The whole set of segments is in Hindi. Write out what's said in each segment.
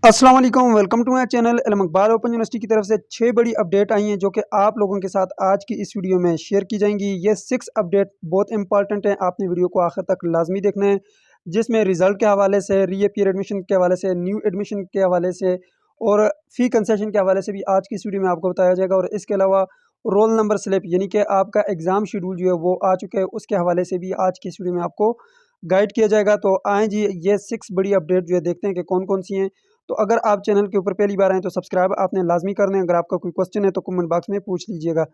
अस्सलाम वालेकुम, वेलकम टू माय चैनल। इल्म इकबाल ओपन यूनिवर्सिटी की तरफ से 6 बड़ी अपडेट आई हैं जो कि आप लोगों के साथ आज की इस वीडियो में शेयर की जाएंगी। ये 6 अपडेट बहुत इंपॉर्टेंट हैं, आपने वीडियो को आखिर तक लाजमी देखना है, जिसमें रिजल्ट के हवाले से, रीअपीयर एडमिशन के हवाले से, न्यू एडमिशन के हवाले से और फ़ी कंसेशन के हवाले से भी आज की इस वीडियो में आपको बताया जाएगा। और इसके अलावा रोल नंबर स्लिप यानी कि आपका एग्ज़ाम शेड्यूल जो है वो आ चुका है, उसके हवाले से भी आज की इस वीडियो में आपको गाइड किया जाएगा। तो आएँ जी, ये 6 बड़ी अपडेट जो है देखते हैं कि कौन-कौन सी हैं। तो अगर आप चैनल के ऊपर पहली बार आए तो सब्सक्राइब आपने लाजमी करना है। अगर आपका कोई क्वेश्चन है तो कमेंट बॉक्स में पूछ लीजिएगा।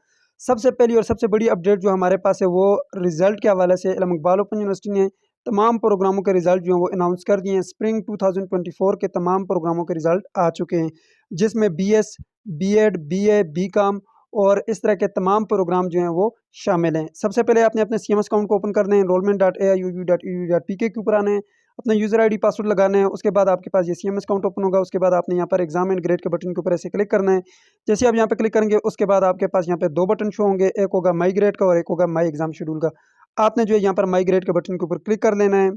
सबसे पहली और सबसे बड़ी अपडेट जो हमारे पास है वो रिजल्ट के हवाले से इल्म इकबाल ओपन यूनिवर्सिटी ने तमाम प्रोग्रामों के रिजल्ट जो हैं वो अनाउंस कर दिए हैं। स्प्रिंग 2024 के तमाम प्रोग्रामों के रिजल्ट आ चुके हैं, जिसमें बीएस, बीएड, बीए, बीकॉम और इस तरह के तमाम प्रोग्राम जो हैं वो शामिल हैं। सबसे पहले आपने अपने सीएमएस अकाउंट को ओपन करना है, enrollment.aiubu.edu.pk के ऊपर आना है, अपना यूज़र आईडी पासवर्ड लगाना है। उसके बाद आपके पास ये सीएमएस अकाउंट ओपन होगा। उसके बाद आपने यहाँ पर एग्जाम एंड ग्रेड के बटन के ऊपर ऐसे क्लिक करना है। जैसे आप यहाँ पे क्लिक करेंगे उसके बाद आपके पास यहाँ पे 2 बटन शो होंगे, एक होगा माई ग्रेड का और एक होगा माई एग्जाम शेड्यूल का। आपने जो है यहाँ पर माई ग्रेड के बटन के ऊपर क्लिक कर लेना है।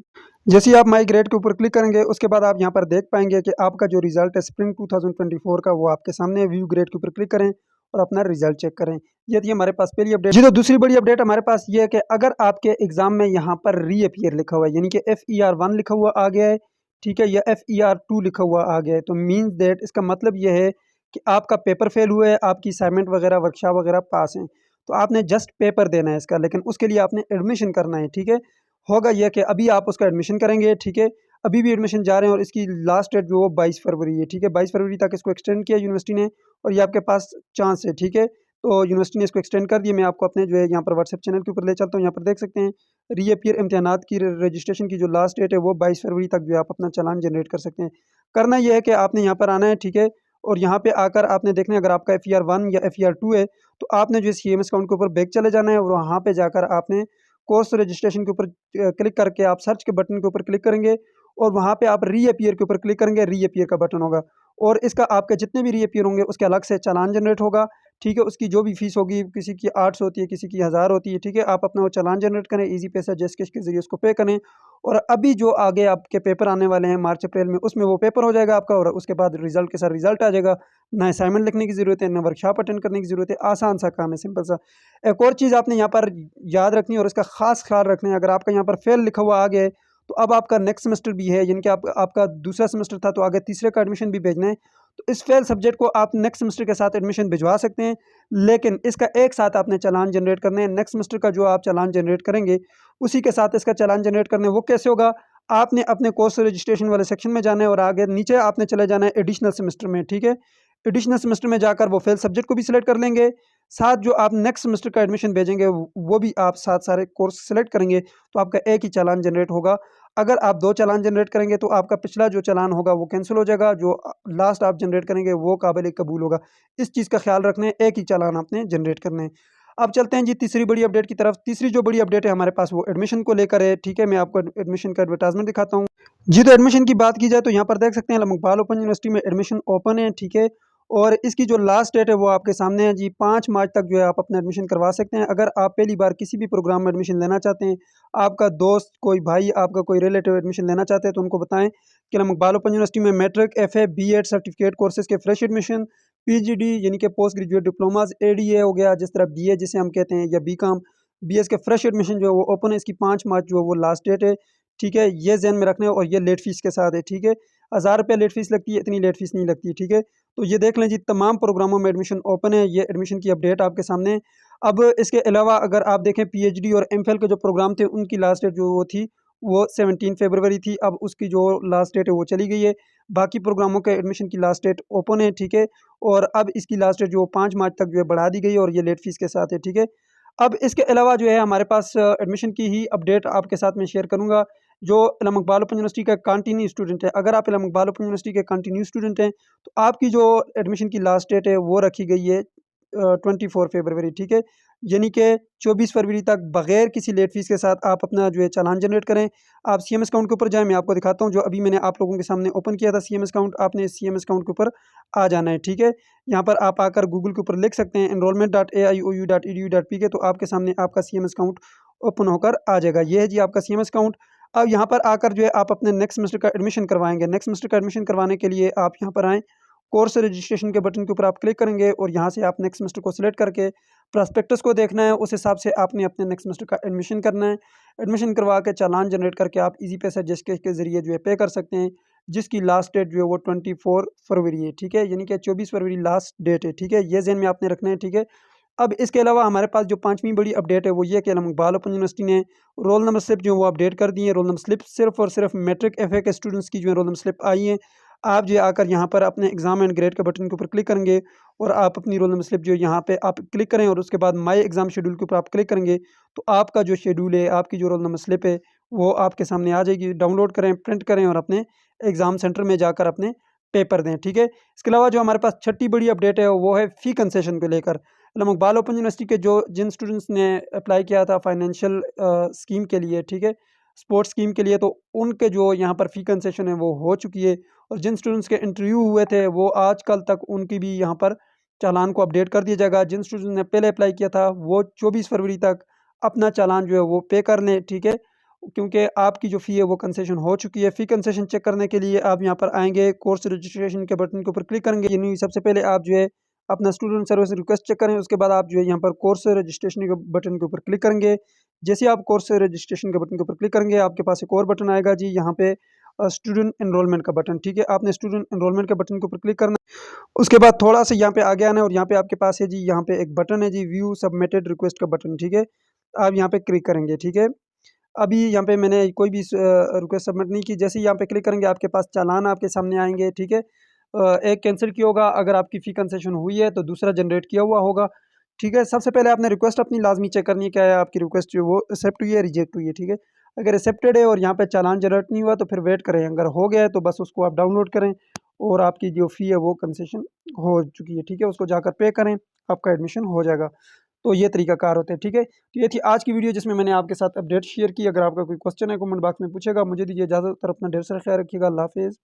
जैसे ही आप माई ग्रेड के ऊपर क्लिक करेंगे उसके बाद आप यहाँ पर देख पाएंगे कि आपका जो रिजल्ट है स्प्रिंग 2024 का वो आपके सामने व्यू ग्रेड के ऊपर क्लिक करें और अपना रिजल्ट चेक करें। ये थी हमारे पास पहली अपडेट। जी, तो दूसरी बड़ी अपडेट हमारे पास ये है कि अगर आपके एग्जाम में यहाँ पर रीअपीयर लिखा हुआ है यानी कि FER1 लिखा हुआ आ गया है, ठीक है, या FER2 लिखा हुआ आ गया है, तो मीन्स दैट इसका मतलब ये है कि आपका पेपर फेल हुआ है, आपकी असाइनमेंट वगैरह वर्कशॉप वगैरह पास हैं। तो आपने जस्ट पेपर देना है इसका, लेकिन उसके लिए आपने एडमिशन करना है, ठीक है। होगा यह कि अभी आप उसका एडमिशन करेंगे, ठीक है, अभी भी एडमिशन जा रहे हैं और इसकी लास्ट डेट जो वो 22 फरवरी है, ठीक है, 22 फरवरी तक इसको एक्सटेंड किया यूनिवर्सिटी ने और ये आपके पास चांस है, ठीक है। तो यूनिवर्सिटी ने इसको एक्सटेंड कर दिया। मैं आपको अपने जो है यहाँ पर व्हाट्सएप चैनल के ऊपर ले चलता हूँ। यहाँ पर देख सकते हैं रीअपीयर इम्तिहानात की रजिस्ट्रेशन की जो लास्ट डेट है वो 22 फरवरी तक जो है आप अपना चालान जनरेट कर सकते हैं। करना यह है कि आपने यहाँ पर आना है, ठीक है, और यहाँ पे आकर आपने देखना है अगर आपका FER1 या FER2 है तो आपने जो CMS अकाउंट के ऊपर बैक चले जाना है और वहाँ पे जाकर आपने कोर्स रजिस्ट्रेशन के ऊपर क्लिक करके आप सर्च के बटन के ऊपर क्लिक करेंगे और वहाँ पे आप रीअपीयर के ऊपर क्लिक करेंगे, रीअपीयर का बटन होगा और इसका आपके जितने भी रीअपीयर होंगे उसके अलग से चालान जनरेट होगा, ठीक है। उसकी जो भी फीस होगी, किसी की 800 होती है, किसी की 1000 होती है, ठीक है। आप अपना वो चालान जनरेट करें, इजी पैसा जैस के जरिए उसको पे करें और अभी जो आगे आपके पेपर आने वाले हैं मार्च अप्रैल में, उसमें वो पेपर हो जाएगा आपका और उसके बाद रिजल्ट के साथ रिजल्ट आ जाएगा। ना असाइनमेंट लिखने की ज़रूरत है, ना वर्कशॉप अटेंड करने की ज़रूरत है, आसान सा काम है, सिंपल सा। एक और चीज़ आपने यहाँ पर याद रखनी है और इसका खास ख्याल रखना है, अगर आपका यहाँ पर फेल लिखा हुआ आ गया है तो अब आपका नेक्स्ट सेमेस्टर भी है, यानी कि आपका दूसरा सेमेस्टर था तो आगे तीसरे का एडमिशन भी भेजना है। तो इस फेल सब्जेक्ट को आप नेक्स्ट सेमेस्टर के साथ एडमिशन भिजवा सकते हैं, लेकिन इसका एक साथ आपने चालान जनरेट करने हैं। नेक्स्ट सेमेस्टर का जो आप चालान जनरेट करेंगे उसी के साथ इसका चालान जनरेट करने, वो कैसे होगा, आपने अपने कोर्स रजिस्ट्रेशन वाले सेक्शन में जाना है और आगे नीचे आपने चले जाना है एडिशनल सेमेस्टर में, ठीक है। एडिशनल सेमेस्टर में जाकर वो फेल सब्जेक्ट को भी सिलेक्ट कर लेंगे, साथ जो आप नेक्स्ट सेमेस्टर का एडमिशन भेजेंगे वो भी आप साथ सारे कोर्स सेलेक्ट करेंगे, तो आपका एक ही चालान जनरेट होगा। अगर आप 2 चालान जनरेट करेंगे तो आपका पिछला जो चालान होगा वो कैंसिल हो जाएगा, जो लास्ट आप जनरेट करेंगे वो काबिल कबूल होगा। इस चीज़ का ख्याल रखना है, एक ही चालान आपने जनरेट करना है। अब चलते हैं जी तीसरी बड़ी अपडेट की तरफ। तीसरी जो बड़ी अपडेट है हमारे पास वो एडमिशन को लेकर है, ठीक है। मैं आपको एडमिशन का एडवर्टाइजमेंट दिखाता हूँ। जी, तो एडमिशन की बात की जाए तो यहाँ पर देख सकते हैं इल्म इकबाल ओपन यूनिवर्सिटी में एडमिशन ओपन है, ठीक है। और इसकी जो लास्ट डेट है वो आपके सामने है जी, 5 मार्च तक जो है आप अपना एडमिशन करवा सकते हैं। अगर आप पहली बार किसी भी प्रोग्राम में एडमिशन लेना चाहते हैं, आपका दोस्त, कोई भाई, आपका कोई रिलेटिव एडमिशन लेना चाहते हैं तो उनको बताएं कि इल्म इकबाल ओपन यूनिवर्सिटी में मैट्रिक, FA, BEड सर्टिफिकेट कोर्सेज के फ्रेश एडमिशन, PGD यानी कि पोस्ट ग्रेजुएट डिप्लोमाज, ADA हो गया जिस तरह BA जिसे हम कहते हैं, या BCom, BS के फ्रेश एडमिशन जो है वो ओपन है। इसकी 5 मार्च जो है वो लास्ट डेट है, ठीक है। ये ज़हन में रखना है और ये लेट फीस के साथ है, ठीक है। 1000 रुपये लेट फीस लगती है, इतनी लेट फीस नहीं लगती, ठीक है। तो ये देख लें जी, तमाम प्रोग्रामों में एडमिशन ओपन है। ये एडमिशन की अपडेट आपके सामने है। अब इसके अलावा अगर आप देखें PhD और MPhil के जो प्रोग्राम थे उनकी लास्ट डेट जो वो थी वो 17 फरवरी थी। अब उसकी जो लास्ट डेट है वो चली गई है। बाकी प्रोग्रामों के एडमिशन की लास्ट डेट ओपन है, ठीक है। और अब इसकी लास्ट डेट जो 5 मार्च तक जो है बढ़ा दी गई है और ये लेट फीस के साथ है, ठीक है। अब इसके अलावा जो है हमारे पास एडमिशन की ही अपडेट आपके साथ में शेयर करूँगा। जो इल्म इकबाल ओपन यूनिवर्सिटी का कंटिन्यू स्टूडेंट है, अगर आप इल्म इकबाल ओपन यूनिवर्सिटी के कंटिन्यू स्टूडेंट हैं तो आपकी जो एडमिशन की लास्ट डेट है वो रखी गई है 24 फरवरी, ठीक है। यानी कि 24 फरवरी तक बगैर किसी लेट फीस के साथ आप अपना जो है चालान जनरेट करें। आप CMS अकाउंट के ऊपर जाएँ, मैं आपको दिखाता हूँ जो अभी मैंने आप लोगों के सामने ओपन किया था CMS अकाउंट। आपने CMS अकाउंट के ऊपर आ जाना है, ठीक है। यहाँ पर आप आकर गूगल के ऊपर लिख सकते हैं enrollment.aiou.edu.pk, तो आपके सामने आपका CMS अकाउंट ओपन होकर आ जाएगा। ये है जी आपका CMS अकाउंट। अब यहाँ पर आकर जो है आप अपने नेक्स्ट सेमेस्टर का एडमिशन करवाएँगे। नेक्स्ट सेमेस्टर का एडमिशन करवाने के लिए आप यहाँ पर आएँ, कोर्स रजिस्ट्रेशन के बटन के ऊपर आप क्लिक करेंगे और यहाँ से आप नेक्स्ट सेमेस्टर को सिलेक्ट करके प्रॉस्पेक्टस को देखना है, उस हिसाब से आपने अपने नेक्स्ट सेमेस्टर का एडमिशन करना है। एडमिशन करवा के चालान जनरेट करके आप ईज़ी पैसा जिसके के ज़रिए जो है पे कर सकते हैं, जिसकी लास्ट डेट जो है वो 24 फरवरी है, ठीक है? यानी कि 24 फरवरी लास्ट डेट है, ठीक है? ये ज़हन में आपने रखना है, ठीक है? अब इसके अलावा हमारे पास जो 5वीं बड़ी अपडेट है वो ये है कि अलम इकबाल ओपन यूनिवर्सिटी ने रोल नंबर स्लिप जो है वो अपडेट कर दी है। रोल नंबर स्लिप सिर्फ़ और सिर्फ़ मैट्रिक एफ़ए के स्टूडेंट्स की जो है रोल नंबर स्लिप आई है। आप जो है आकर यहाँ पर अपने एग्ज़ाम एंड ग्रेड के बटन के ऊपर क्लिक करेंगे और आप अपनी रोल नंबर स्लिप जो है यहाँ पे आप क्लिक करें और उसके बाद माय एग्ज़ाम शेड्यूल के ऊपर आप क्लिक करेंगे, तो आपका जो शेड्यूल है, आपकी जो रोल नंबर स्लिप है, वो आपके सामने आ जाएगी। डाउनलोड करें, प्रिंट करें और अपने एग्ज़ाम सेंटर में जाकर अपने पेपर दें, ठीक है? इसके अलावा जो हमारे पास छठी बड़ी अपडेट है वो है फ़ी कंसेशन को लेकर। अलम इकबाल ओपन यूनिवर्सिटी के जिन स्टूडेंट्स ने अप्लाई किया था फाइनेंशियल स्कीम के लिए, ठीक है? स्पोर्ट्स स्कीम के लिए, तो उनके जो यहाँ पर फ़ी कंसेशन है वो हो चुकी है और जिन स्टूडेंट्स के इंटरव्यू हुए थे वो आज कल तक उनकी भी यहाँ पर चालान को अपडेट कर दिया जाएगा। जिन स्टूडेंट्स ने पहले अप्लाई किया था वो 24 फरवरी तक अपना चालान जो है वो पे कर लें, ठीक है? क्योंकि आपकी जो फ़ी है वो कंसेशन हो चुकी है। फ़ी कंसेशन चेक करने के लिए आप यहाँ पर आएँगे, कोर्स रजिस्ट्रेशन के बटन के ऊपर क्लिक करेंगे। यानी सबसे पहले आप जो है अपना स्टूडेंट सर्विस रिक्वेस्ट चेक करें, उसके बाद आप जो है यहाँ पर कोर्स रजिस्ट्रेशन के बटन के ऊपर क्लिक करेंगे। जैसे ही आप कोर्स रजिस्ट्रेशन के बटन के ऊपर क्लिक करेंगे, आपके पास एक और बटन आएगा जी, यहाँ पे स्टूडेंट एनरोलमेंट का बटन, ठीक है? आपने स्टूडेंट एनरोलमेंट के बटन के ऊपर क्लिक करना है। उसके बाद थोड़ा-सा यहाँ पे आगे आना है और यहाँ पे आपके पास है जी, यहाँ पे एक बटन है जी, व्यू सबमिटेड रिक्वेस्ट का बटन, ठीक है? आप यहाँ पे क्लिक करेंगे, ठीक है? अभी यहाँ पे मैंने कोई भी रिक्वेस्ट सबमिट नहीं की। जैसे ही यहाँ पे क्लिक करेंगे आपके पास चालान आपके सामने आएँगे, ठीक है? एक कैंसिल किया होगा, अगर आपकी फ़ी कंसेशन हुई है तो दूसरा जनरेट किया हुआ होगा, ठीक है? सबसे पहले आपने रिक्वेस्ट अपनी लाज़मी चेक करनी है, क्या है आपकी रिक्वेस्ट जो है वो एक्सेप्ट हुई है, रिजेक्ट हुई है, ठीक है? अगर एक्सेप्टेड है और यहाँ पे चालान जनरेट नहीं हुआ तो फिर वेट करें, अगर हो गया है तो बस उसको आप डाउनलोड करें और आपकी जो फ़ी है वो कंसेशन हो चुकी है, ठीक है? उसको जाकर पे करें, आपका एडमिशन हो जाएगा। तो ये तरीकाकार होते हैं, ठीक है? तो ये थी आज की वीडियो जिसमें मैंने आपके साथ अपडेट शेयर की। अगर आपका कोई क्वेश्चन है कमेंट बॉक्स में पूछेगा। मुझे दीजिए इजाज़त और अपना ढेर सारा ख्याल रखिएगा। अल्लाह हाफ़िज़।